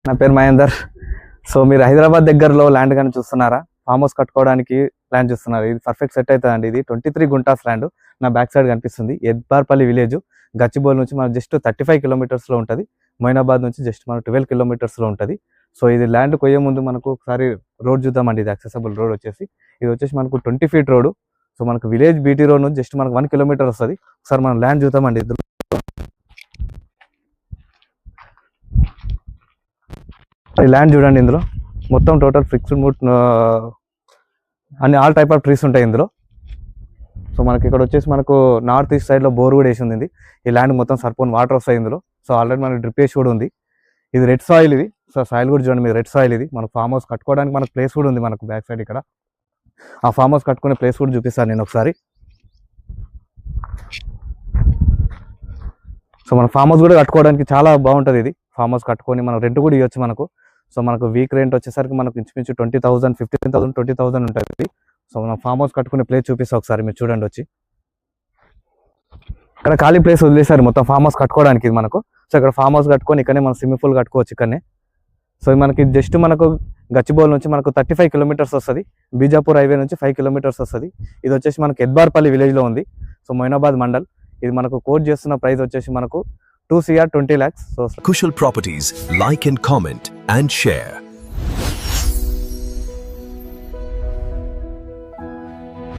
నా పేరు మహేందర్. సో మీరు హైదరాబాద్ దగ్గరలో ల్యాండ్ కానీ చూస్తున్నారా, ఫామ్ హౌస్ కట్టుకోవడానికి ప్లాన్ చూస్తున్నారు. ఇది పర్ఫెక్ట్ సెట్ అవుతుందండి. ఇది 23 గుంటాస్ ల్యాండ్ నా బ్యాక్ సైడ్ కనిపిస్తుంది. ఎద్బార్పల్లి విలేజ్, గచ్చిబౌలి నుంచి మనకు జస్ట్ 35 కిలోమీటర్స్లో ఉంటుంది. మొయినాబాద్ నుంచి జస్ట్ మనకు 12 కిలోమీటర్స్లో ఉంటుంది. సో ఇది ల్యాండ్ కొయ్యే ముందు మనకు ఒకసారి రోడ్ చూద్దామండి. ఇది యాక్సెసబుల్ రోడ్ వచ్చేసి, ఇది వచ్చేసి మనకు 20 ఫీట్ రోడ్. సో మనకు విలేజ్ బీటీ రోడ్ నుంచి జస్ట్ మనకు 1 కిలోమీటర్ వస్తుంది. ఒకసారి మనం ల్యాండ్ చూద్దామండి. ఈ ల్యాండ్ చూడండి, ఇందులో మొత్తం టోటల్ ఫిక్స్డ్ వుడ్ అన్ని ఆల్ టైప్ ఆఫ్ ట్రీస్ ఉంటాయి ఇందులో. సో మనకి ఇక్కడ వచ్చేసి మనకు నార్త్ ఈస్ట్ సైడ్లో బోర్ కూడా వేసి ఉంది. ఈ ల్యాండ్ మొత్తం సరిపోని వాటర్ వస్తాయి ఇందులో. సో ఆల్రెడీ మనకి డ్రిప్ వేసి కూడా ఉంది. ఇది రెడ్ సాయిల్. ఇది సో సాయిల్ కూడా చూడండి మీరు, రెడ్ సాయిల్. ఇది మనకు ఫామ్ హౌస్ కట్టుకోవడానికి మనకు ప్లేస్ కూడా ఉంది. మనకు బ్యాక్ సైడ్ ఇక్కడ ఆ ఫామ్ హౌస్ కట్టుకునే ప్లేస్ కూడా చూపిస్తాను నేను ఒకసారి. సో మన ఫామ్ హౌస్ కూడా కట్టుకోవడానికి చాలా బాగుంటుంది. ఇది ఫామ్ హౌస్ కట్టుకొని మనం రెంట్ కూడా ఇవ్వచ్చు మనకు. సో మనకు వీక్ రెంట్ వచ్చేసరికి మనకు ఇంచుమించు 20,000, 15,000, 20,000 ఉంటుంది. సో మనం ఫామ్ హౌస్ కట్టుకునే ప్లేస్ చూపిస్తాం ఒకసారి మీరు చూడండి వచ్చి. ఇక్కడ ఖాళీ ప్లేస్ వదిలేసారు మొత్తం ఫామ్ హౌస్ కట్టుకోవడానికి ఇది మనకు. సో ఇక్కడ ఫామ్ హౌస్ కట్టుకొని ఇక్కడనే మనం స్విమ్మింగ్ పూల్ కట్టుకోవచ్చు ఇక్కడనే. సో మనకి జస్ట్ మనకు గచ్చిబౌలి నుంచి మనకు 35 కిలోమీటర్స్ వస్తుంది. బీజాపూర్ హైవే నుంచి 5 కిలోమీటర్స్ వస్తుంది. ఇది వచ్చేసి మనకు ఎద్బార్పల్లి విలేజ్లో ఉంది. సో మొయినాబాద్ మండల్. ఇది మనకు కోట్ చేస్తున్న ప్రైస్ వచ్చేసి మనకు 2 CR 20 lakhs. So Kushal Properties, like and comment and share.